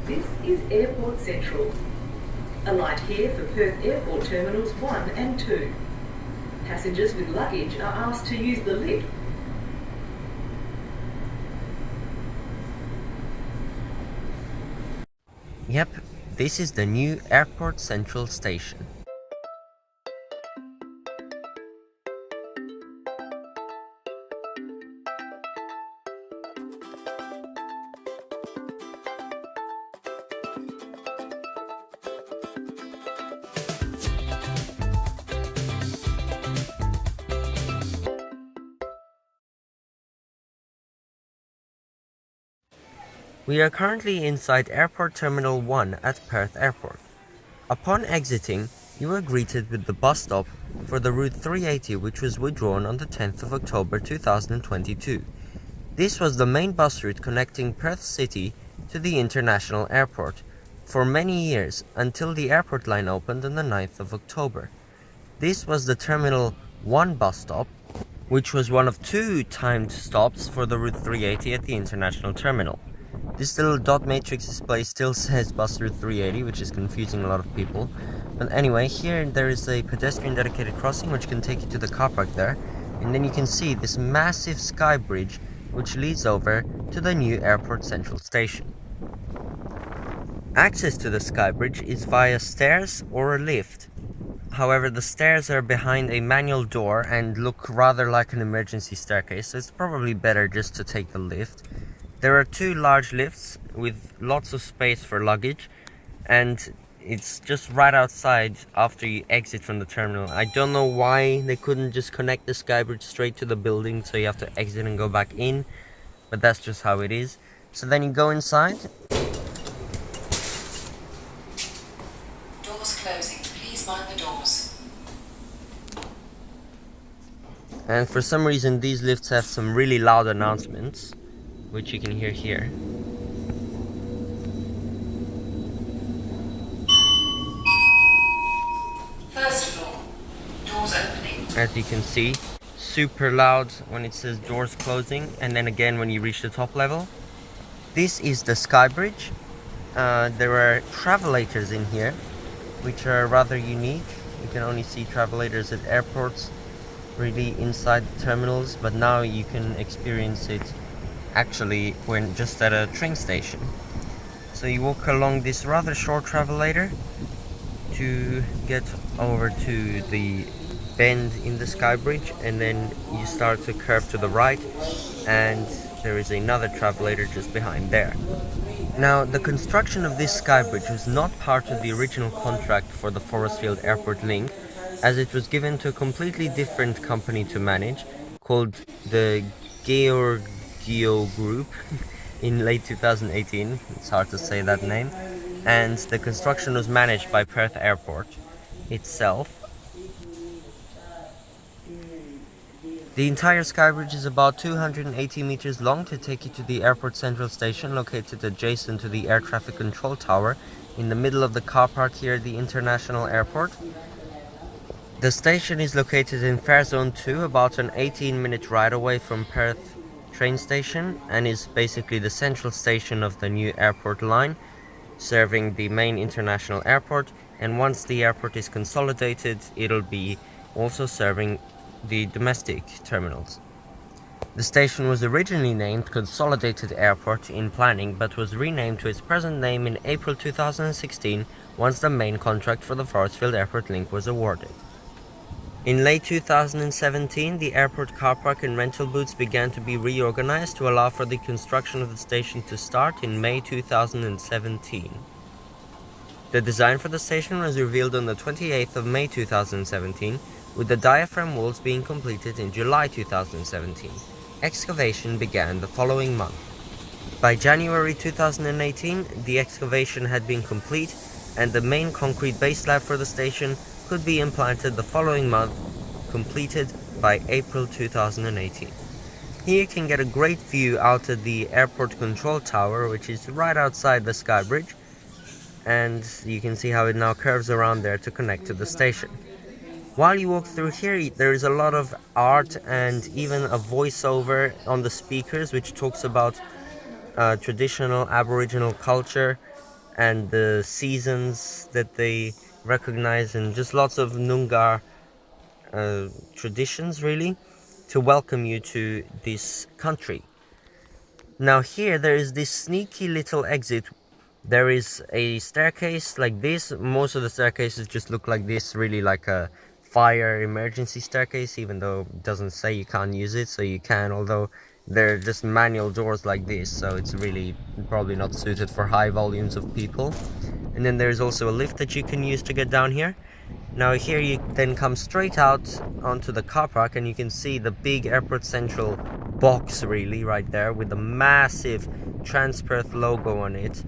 This is Airport Central. Alight here for Perth Airport Terminals 1 and 2. Passengers with luggage are asked to use the lift. Yep, this is the new Airport Central station. We are currently inside Airport Terminal 1 at Perth Airport. Upon exiting, you are greeted with the bus stop for the Route 380, which was withdrawn on the 10th of October 2022. This was the main bus route connecting Perth City to the international airport for many years until the airport line opened on the 9th of October. This was the Terminal 1 bus stop, which was one of two timed stops for the Route 380 at the international terminal. This little dot matrix display still says bus route 380, which is confusing a lot of people. But anyway, here there is a pedestrian dedicated crossing which can take you to the car park there. And then you can see this massive sky bridge which leads over to the new Airport Central station. Access to the sky bridge is via stairs or a lift. However, the stairs are behind a manual door and look rather like an emergency staircase, so it's probably better just to take the lift. There are two large lifts with lots of space for luggage, and it's just right outside after you exit from the terminal. I don't know why they couldn't just connect the skybridge straight to the building, so you have to exit and go back in, but that's just how it is. So then you go inside. Doors closing. Please mind the doors. And for some reason these lifts have some really loud announcements, which you can hear here. First floor. Doors opening. As you can see, super loud when it says doors closing, and then again when you reach the top level. This is the sky bridge. There are travelators in here, which are rather unique. You can only see travelators at airports, really inside the terminals, but now you can experience it actually when just at a train station. So you walk along this rather short travelator to get over to the bend in the sky bridge, and then you start to curve to the right, and there is another travelator just behind there. Now, the construction of this sky bridge was not part of the original contract for the Forestfield Airport link, as it was given to a completely different company to manage, called the Georgio Group, in late 2018. It's hard to say that name. And the construction was managed by Perth Airport itself. The entire skybridge is about 280 meters long to take you to the Airport Central station, located adjacent to the air traffic control tower in the middle of the car park here at the international airport. The station is located in Fare Zone 2, about an 18-minute ride away from Perth train station, and is basically the central station of the new airport line, serving the main international airport. And once the airport is consolidated, it'll be also serving the domestic terminals. The station was originally named Consolidated Airport in planning, but was renamed to its present name in April 2016 once the main contract for the Forestfield Airport link was awarded. In late 2017, the airport car park and rental booths began to be reorganized to allow for the construction of the station to start in May 2017. The design for the station was revealed on the 28th of May 2017, with the diaphragm walls being completed in July 2017. Excavation began the following month. By January 2018, the excavation had been complete, and the main concrete base slab for the station could be implanted the following month, completed by April 2018. Here you can get a great view out of the airport control tower, which is right outside the sky bridge, and you can see how it now curves around there to connect to the station. While you walk through here, there is a lot of art and even a voiceover on the speakers which talks about traditional Aboriginal culture and the seasons that they recognize, and just lots of Noongar traditions really to welcome you to this country. Now here there is this sneaky little exit. There is a staircase like this. Most of the staircases just look like this, really like a fire emergency staircase, even though it doesn't say you can't use it, so you can, although they're just manual doors like this, so it's really probably not suited for high volumes of people. And then there's also a lift that you can use to get down here. Now here you then come straight out onto the car park, and you can see the big Airport Central box really right there with the massive Transperth logo on it.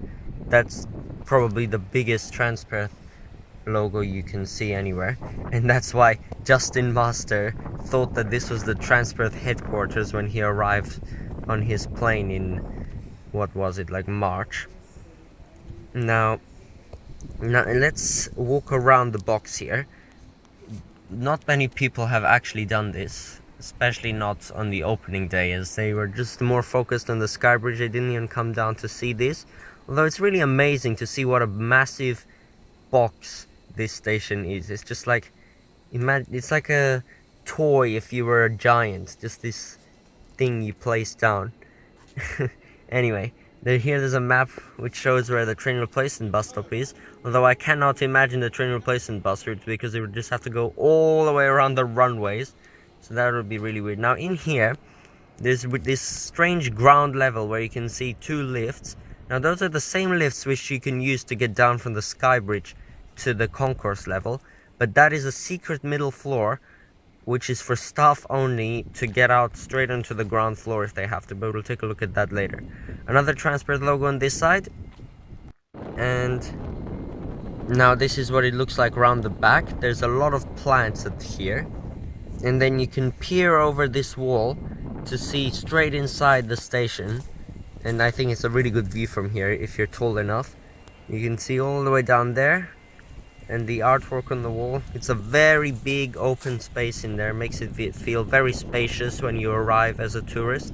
That's probably the biggest Transperth logo you can see anywhere, and that's why Justin Master thought that this was the Transperth headquarters when he arrived on his plane in, what was it, like March. Now let's walk around the box here. Not many people have actually done this, especially not on the opening day, as they were just more focused on the Skybridge. They didn't even come down to see this, although it's really amazing to see what a massive box this station is. It's just like, it's like a toy if you were a giant, just this thing you place down. Anyway, there's a map which shows where the train replacement bus stop is, although I cannot imagine the train replacement bus route because they would just have to go all the way around the runways, so that would be really weird. Now in here there's this strange ground level where you can see two lifts. Now those are the same lifts which you can use to get down from the Skybridge to the concourse level, but that is a secret middle floor which is for staff only to get out straight onto the ground floor if they have to, but we'll take a look at that later. Another Transperth logo on this side, and now this is what it looks like around the back. There's a lot of plants at here, and then you can peer over this wall to see straight inside the station, and I think it's a really good view from here if you're tall enough. You can see all the way down there, and the artwork on the wall. It's a very big open space in there, makes it feel very spacious when you arrive as a tourist.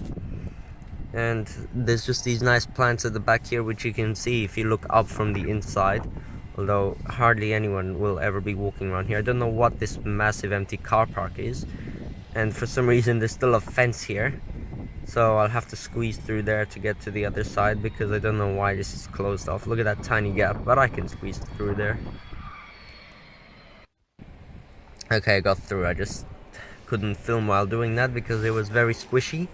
And there's just these nice plants at the back here which you can see if you look up from the inside, although hardly anyone will ever be walking around here. I don't know what this massive empty car park is, and for some reason there's still a fence here, so I'll have to squeeze through there to get to the other side because I don't know why this is closed off. Look at that tiny gap, but I can squeeze through there. Okay, I got through. I just couldn't film while doing that because it was very squishy.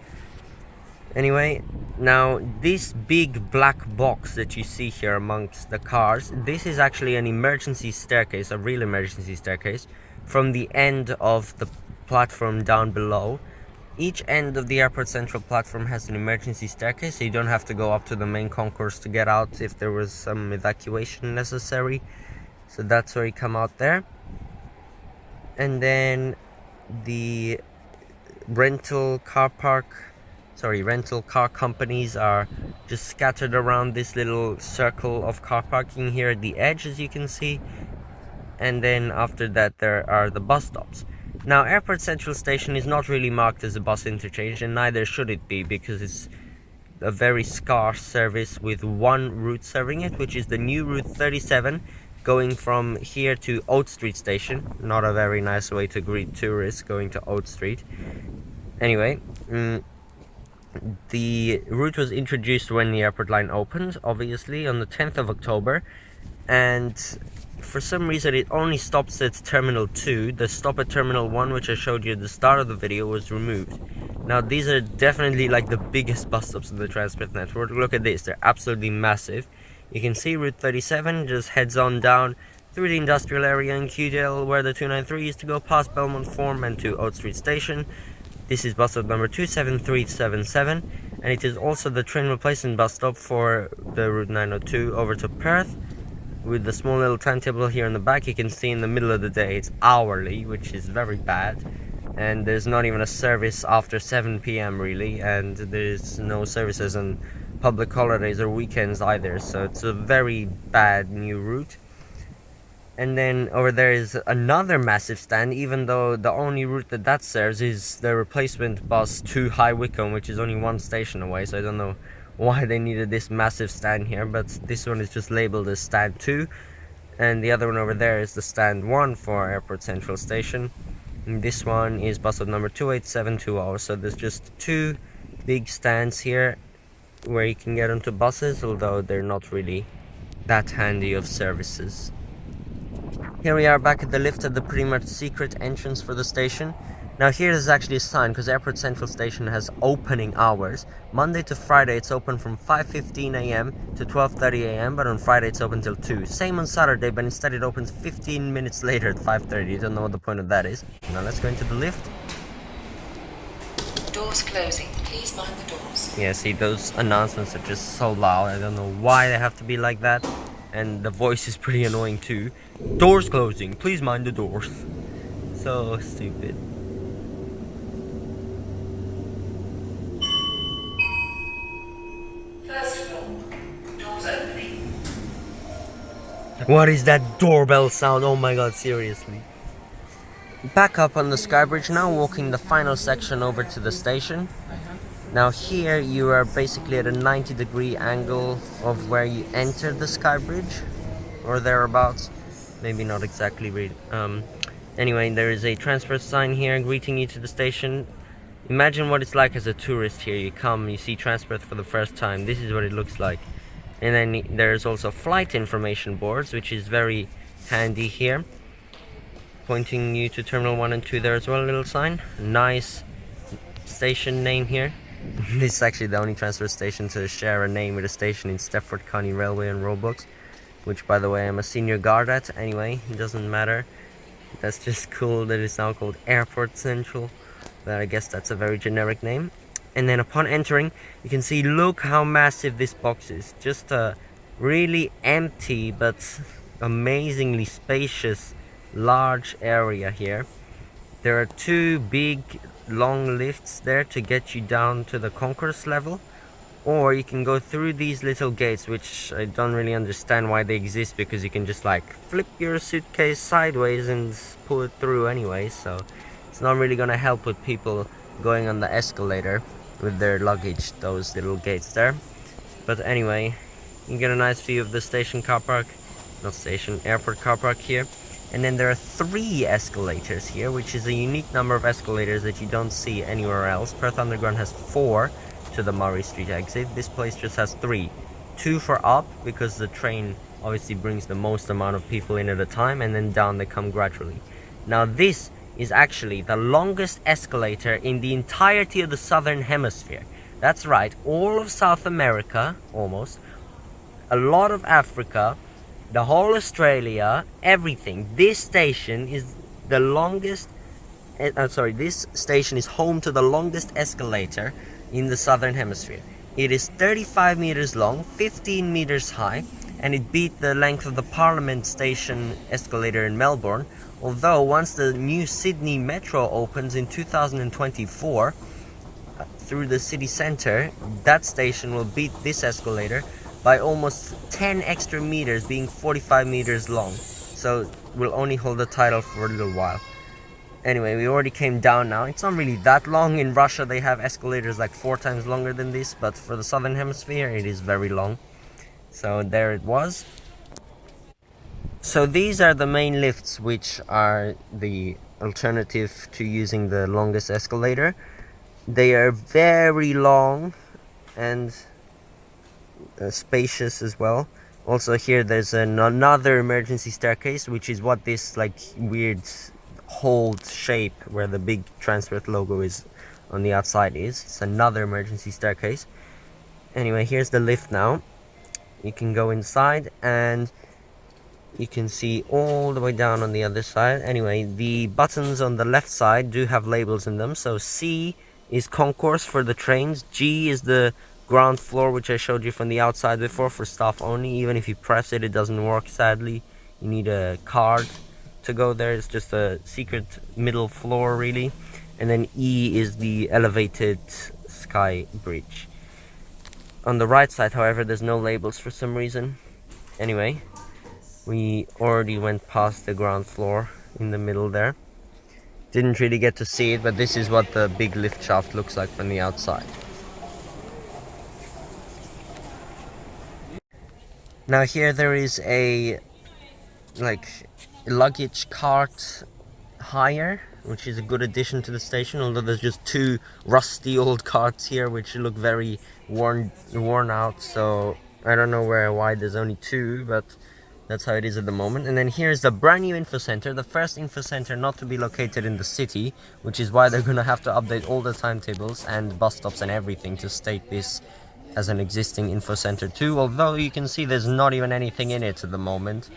Anyway, now this big black box that you see here amongst the cars, this is actually an emergency staircase, a real emergency staircase, from the end of the platform down below. Each end of the Airport Central platform has an emergency staircase, so you don't have to go up to the main concourse to get out if there was some evacuation necessary. So that's where you come out there. And then the rental car companies are just scattered around this little circle of car parking here at the edge, as you can see. And then after that there are the bus stops. Now Airport Central Station is not really marked as a bus interchange, and neither should it be, because it's a very scarce service with one route serving it, which is the new Route 37 going from here to Oat Street Station. Not a very nice way to greet tourists, going to Oat Street. Anyway, the route was introduced when the airport line opened, obviously, on the 10th of October, and for some reason it only stops at Terminal 2. The stop at Terminal 1, which I showed you at the start of the video, was removed. Now these are definitely like the biggest bus stops in the Transperth network. Look at this, they're absolutely massive. You can see Route 37 just heads on down through the industrial area in Kewdale, where the 293 used to go past Belmont Forum and to Oat Street Station. This is bus stop number 27377, and it is also the train replacement bus stop for the Route 902 over to Perth. With the small little timetable here in the back, you can see in the middle of the day it's hourly, which is very bad. And there's not even a service after 7 p.m. really, and there's no services on public holidays or weekends either, so it's a very bad new route. And then over there is another massive stand, even though the only route that serves is the replacement bus to High Wycombe, which is only one station away, so I don't know why they needed this massive stand here, but this one is just labeled as stand 2, and the other one over there is the stand 1 for Airport Central Station. And this one is bus stop number 28720. So there's just 2 big stands here where you can get onto buses, although they're not really that handy of services. Here we are back at the lift at the pretty much secret entrance for the station. Now here is actually a sign, because Airport Central Station has opening hours. Monday to Friday it's open from 5:15 AM to 12:30 AM, but on Friday it's open till 2. Same on Saturday, but instead it opens 15 minutes later at 5:30. Don't know what the point of that is. Now let's go into the lift. Doors closing. Please mind the doors. Yeah, see, those announcements are just so loud. I don't know why they have to be like that. And the voice is pretty annoying too. Doors closing. Please mind the doors. So stupid. First floor. Doors opening. What is that doorbell sound? Oh my god, seriously. Back up on the Skybridge now, walking the final section over to the station. Now here you are basically at a 90-degree angle of where you entered the Skybridge, or thereabouts. Maybe not exactly. Anyway, there is a transfer sign here greeting you to the station. Imagine what it's like as a tourist here. You come, you see Transperth for the first time. This is what it looks like. And then there's also flight information boards, which is very handy here, pointing you to Terminal 1 and 2 there as well, a little sign. Nice station name here. This is actually the only transfer station to share a name with a station in Stepford County Railway and Roblox, which, by the way, I'm a senior guard at. Anyway, it doesn't matter. That's just cool that it's now called Airport Central. But I guess that's a very generic name. And then upon entering, you can see, look how massive this box is. Just a really empty but amazingly spacious large area here. There are 2 big long lifts there to get you down to the concourse level, or you can go through these little gates, which I don't really understand why they exist, because you can just like flip your suitcase sideways and pull it through anyway, so it's not really gonna help with people going on the escalator with their luggage, those little gates there. But anyway, you get a nice view of the station car park, not station, airport car park here. And then there are 3 escalators here, which is a unique number of escalators that you don't see anywhere else. Perth Underground has 4 to the Murray Street exit. This place just has 3. 2 for up, because the train obviously brings the most amount of people in at a time, and then down they come gradually. Now this is actually the longest escalator in the entirety of the Southern Hemisphere. That's right, all of South America, almost, a lot of Africa, the whole Australia, everything. This station is the longest, this station is home to the longest escalator in the Southern Hemisphere. It is 35 meters long, 15 meters high, and it beat the length of the Parliament Station escalator in Melbourne. Although once the new Sydney Metro opens in 2024 through the city centre, that station will beat this escalator by almost 10 extra meters, being 45 meters long. So we'll only hold the title for a little while. Anyway, we already came down now. It's not really that long. In Russia they have escalators like 4 times longer than this, but for the Southern Hemisphere it is very long. So there it was. So these are the main lifts, which are the alternative to using the longest escalator. They are very long and spacious as well. Also here there's another emergency staircase, which is what this like weird hold shape where the big Transperth logo is on the outside is. It's another emergency staircase. Anyway, here's the lift now. You can go inside and you can see all the way down on the other side. Anyway, the buttons on the left side do have labels in them. So C is concourse for the trains, G is the ground floor, which I showed you from the outside before, for staff only. Even if you press it, it doesn't work, sadly. You need a card to go there. It's just a secret middle floor, really. And then E is the elevated sky bridge. On the right side, however, there's no labels for some reason. Anyway, we already went past the ground floor in the middle there. Didn't really get to see it, but this is what the big lift shaft looks like from the outside. Now here there is a like luggage cart hire, which is a good addition to the station, although there's just two rusty old carts here which look very worn out, so I don't know why there's only two, but that's how it is at the moment. And then here's the brand new info center, the first info center not to be located in the city, which is why they're gonna have to update all the timetables and bus stops and everything to state this as an existing info center too, although you can see there's not even anything in it at the moment,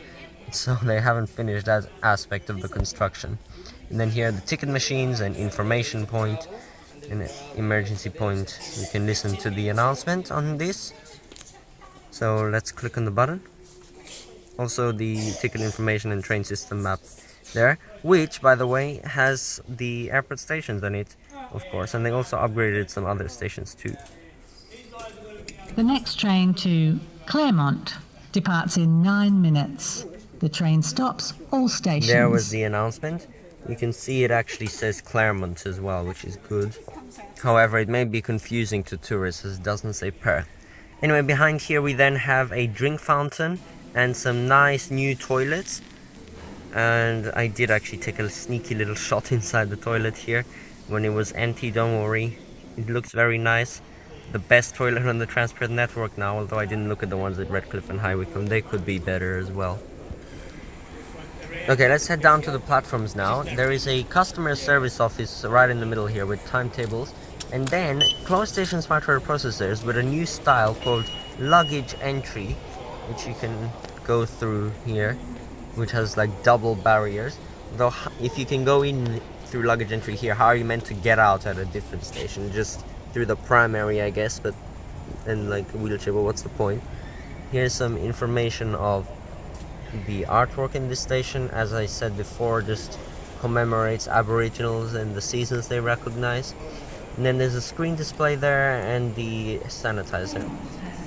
so they haven't finished that aspect of the construction. And then here are the ticket machines and information point and emergency point. You can listen to the announcement on this, so let's click on the button. Also the ticket information and train system map there, which by the way has the airport stations on it, of course, and they also upgraded some other stations too. The next train to Claremont departs in 9 minutes. The train stops all stations. There was the announcement. You can see it actually says Claremont as well, which is good. However, it may be confusing to tourists as it doesn't say Perth. Anyway, behind here we then have a drink fountain and some nice new toilets. And I did actually take a sneaky little shot inside the toilet here when it was empty, don't worry. It looks very nice. The best toilet on the Transperth network now, although I didn't look at the ones at Redcliffe and High Wycombe. They could be better as well. Okay, let's head down to the platforms now. There is a customer service office right in the middle here with timetables, and then closed station smart word processors with a new style called luggage entry, which you can go through here, which has like double barriers. Though if you can go in through luggage entry here, how are you meant to get out at a different station? Just through the primary, I guess, but in like a wheelchair, but what's the point? Here's some information of the artwork in this station. As I said before, just commemorates Aboriginals and the seasons they recognize. And then there's a screen display there and the sanitizer.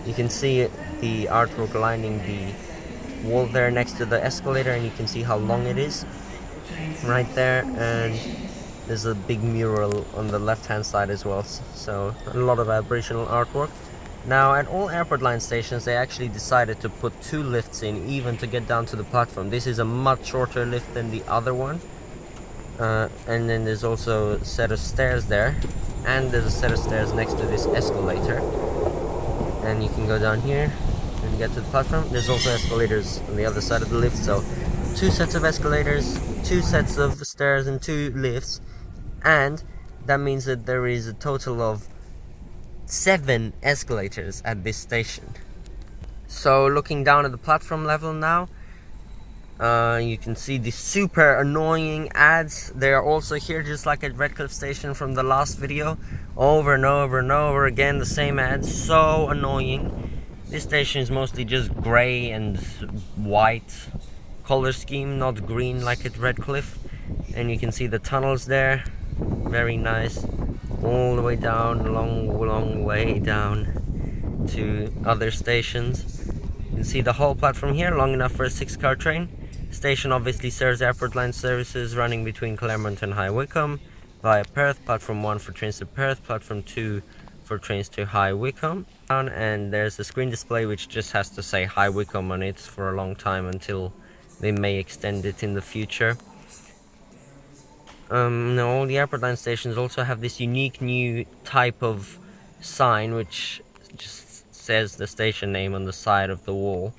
You can see the artwork lining the wall there next to the escalator, and you can see how long it is right there. And there's a big mural on the left hand side as well, so a lot of Aboriginal artwork. Now at all airport line stations they actually decided to put two lifts in even to get down to the platform. This is a much shorter lift than the other one, and then there's also a set of stairs there, and there's a set of stairs next to this escalator, and you can go down here and get to the platform. There's also escalators on the other side of the lift, so two sets of escalators, two sets of stairs and two lifts, and that means that there is a total of 7 escalators at this station. So looking down at the platform level now, you can see the super annoying ads. They are also here just like at Redcliffe station from the last video, over and over and over again, the same ads, so annoying. This station is mostly just grey and white color scheme, not green like at Redcliffe. And you can see the tunnels there, very nice, all the way down, a long way down to other stations. You can see the whole platform here, long enough for a 6-car train. Station obviously serves airport line services running between Claremont and High Wycombe via Perth. Platform 1 for trains to Perth, platform 2 for trains to High Wycombe. And there's a screen display which just has to say High Wycombe on it for a long time until they may extend it in the future. Now all the airport line stations also have this unique new type of sign which just says the station name on the side of the wall.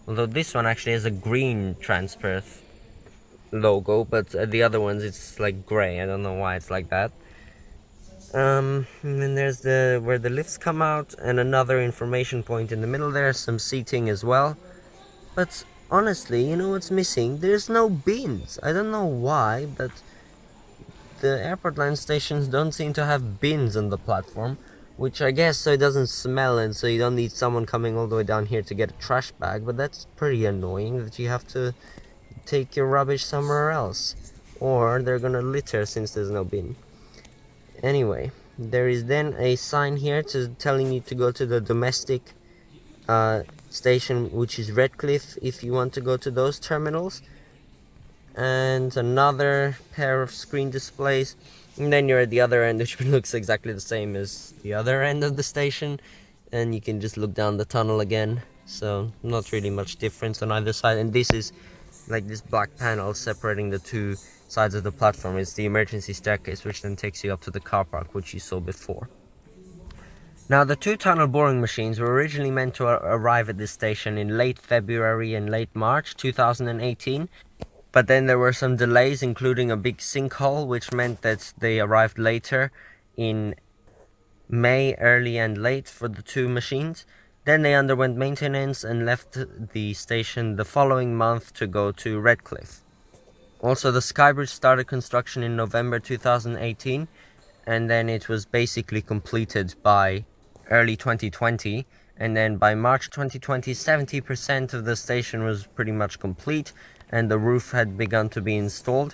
Although this one actually has a green Transperth logo, but the other ones it's like grey. I don't know why it's like that. And then there's where the lifts come out, and another information point in the middle there, some seating as well. But honestly, you know what's missing? There's no bins. I don't know why, but the airport line stations don't seem to have bins on the platform, which I guess so it doesn't smell and so you don't need someone coming all the way down here to get a trash bag, but that's pretty annoying that you have to take your rubbish somewhere else, or they're gonna litter since there's no bin. Anyway, there is then a sign here telling you to go to the domestic station, which is Redcliffe, if you want to go to those terminals, and another pair of screen displays, and then you're at the other end, which looks exactly the same as the other end of the station, and you can just look down the tunnel again so not really much difference on either side. And this is like this black panel separating the two sides of the platform is the emergency staircase, which then takes you up to the car park, which you saw before. Now, the two tunnel boring machines were originally meant to arrive at this station in late February and late March 2018, but then there were some delays, including a big sinkhole, which meant that they arrived later in May, early and late for the two machines. Then they underwent maintenance and left the station the following month to go to Redcliffe. Also, the Skybridge started construction in November 2018, and then it was basically completed by early 2020, and then by March 2020 70% of the station was pretty much complete and the roof had begun to be installed,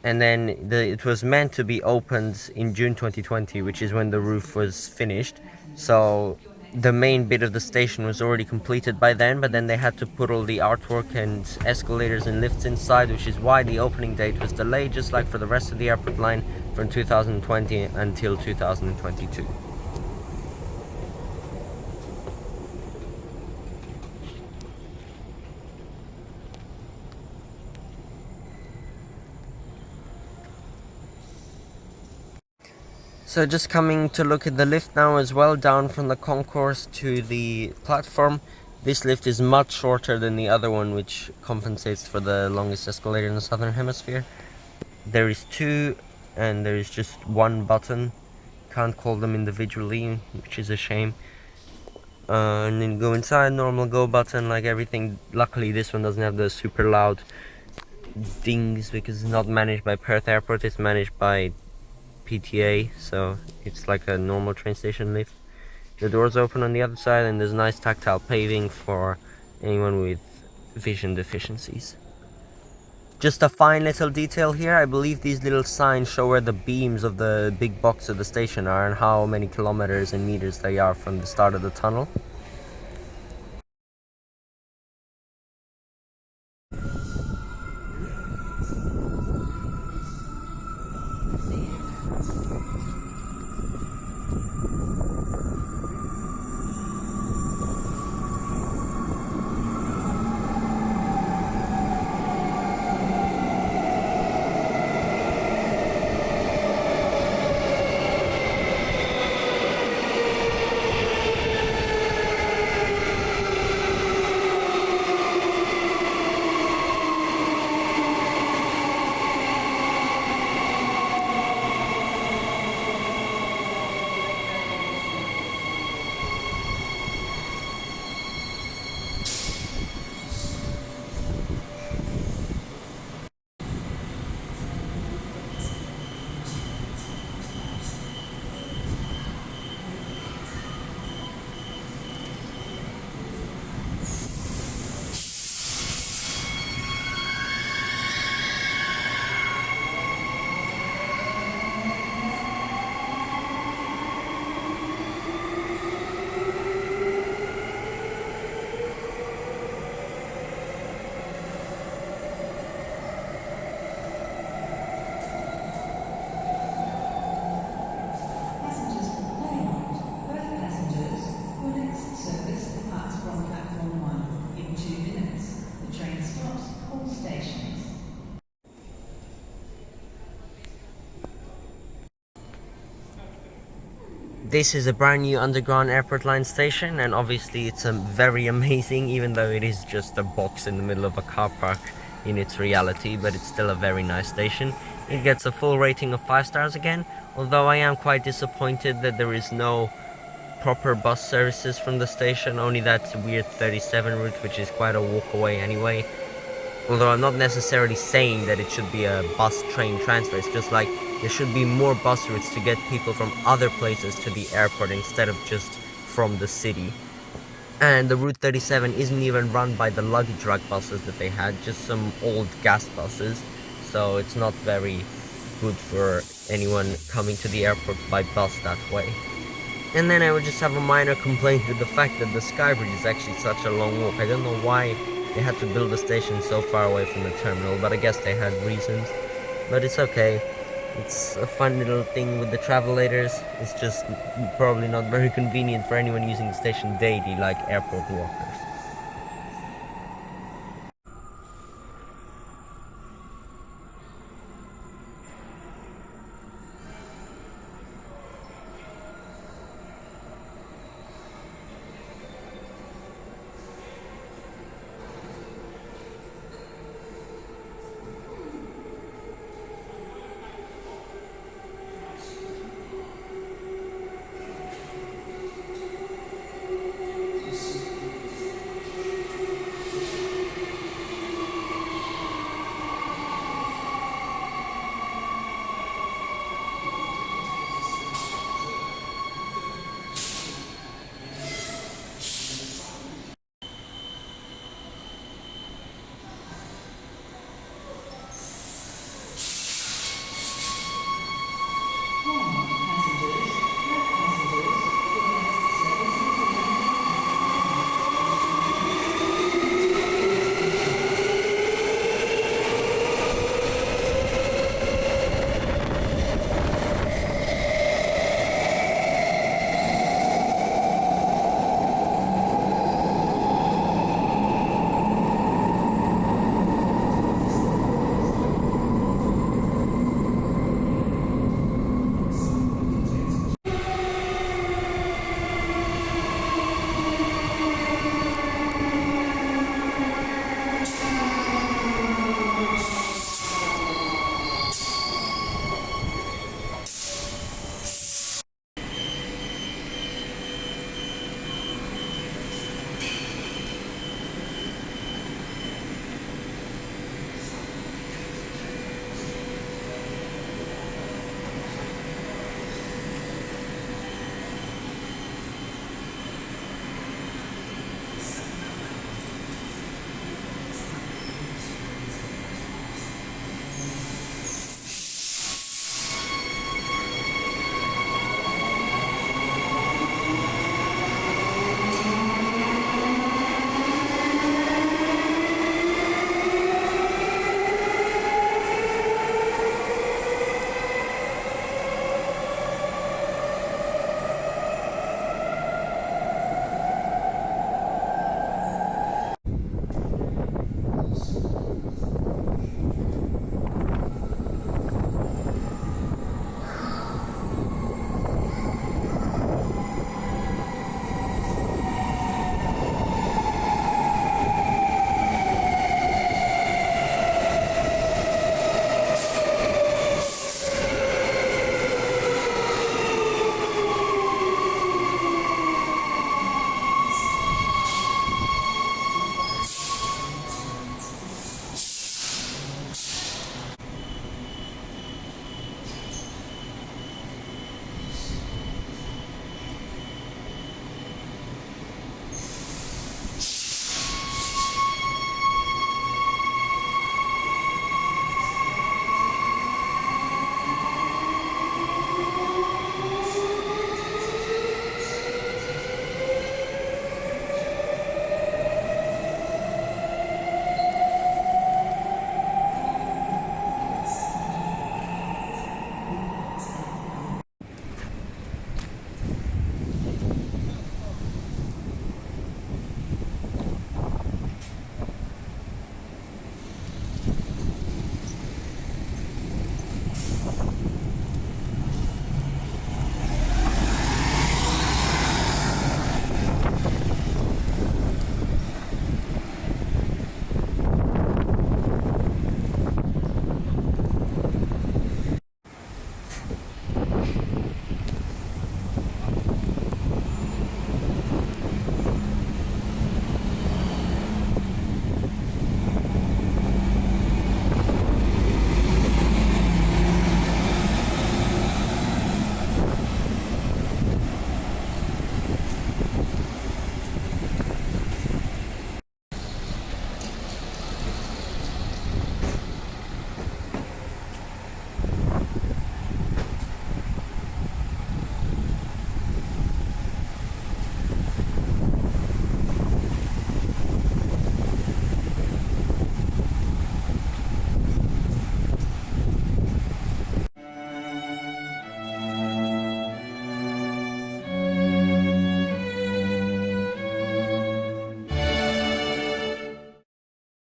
and then it was meant to be opened in June 2020, which is when the roof was finished. So the main bit of the station was already completed by then, but then they had to put all the artwork and escalators and lifts inside, which is why the opening date was delayed, just like for the rest of the airport line, from 2020 until 2022. So just coming to look at the lift now as well, down from the concourse to the platform. This lift is much shorter than the other one, which compensates for the longest escalator in the southern hemisphere. There is two, and there is just one button. Can't call them individually, which is a shame. And then go inside, normal go button like everything. Luckily this one doesn't have the super loud dings because it's not managed by Perth Airport, it's managed by PTA, so it's like a normal train station lift. The doors open on the other side, and there's nice tactile paving for anyone with vision deficiencies. Just a fine little detail here, I believe these little signs show where the beams of the big box of the station are and how many kilometers and meters they are from the start of the tunnel. This is a brand new underground airport line station, and obviously it's very amazing, even though it is just a box in the middle of a car park in its reality, but it's still a very nice station. It gets a full rating of 5 stars again, although I am quite disappointed that there is no proper bus services from the station, only that weird 37 route, which is quite a walk away anyway. Although I'm not necessarily saying that it should be a bus train transfer, it's just like there should be more bus routes to get people from other places to the airport instead of just from the city. And the Route 37 isn't even run by the luggage rack buses that they had, just some old gas buses, so it's not very good for anyone coming to the airport by bus that way. And then I would just have a minor complaint with the fact that the Skybridge is actually such a long walk. I don't know why they had to build a station so far away from the terminal, but I guess they had reasons. But it's okay. It's a fun little thing with the travelators. It's just probably not very convenient for anyone using the station daily, like airport walkers.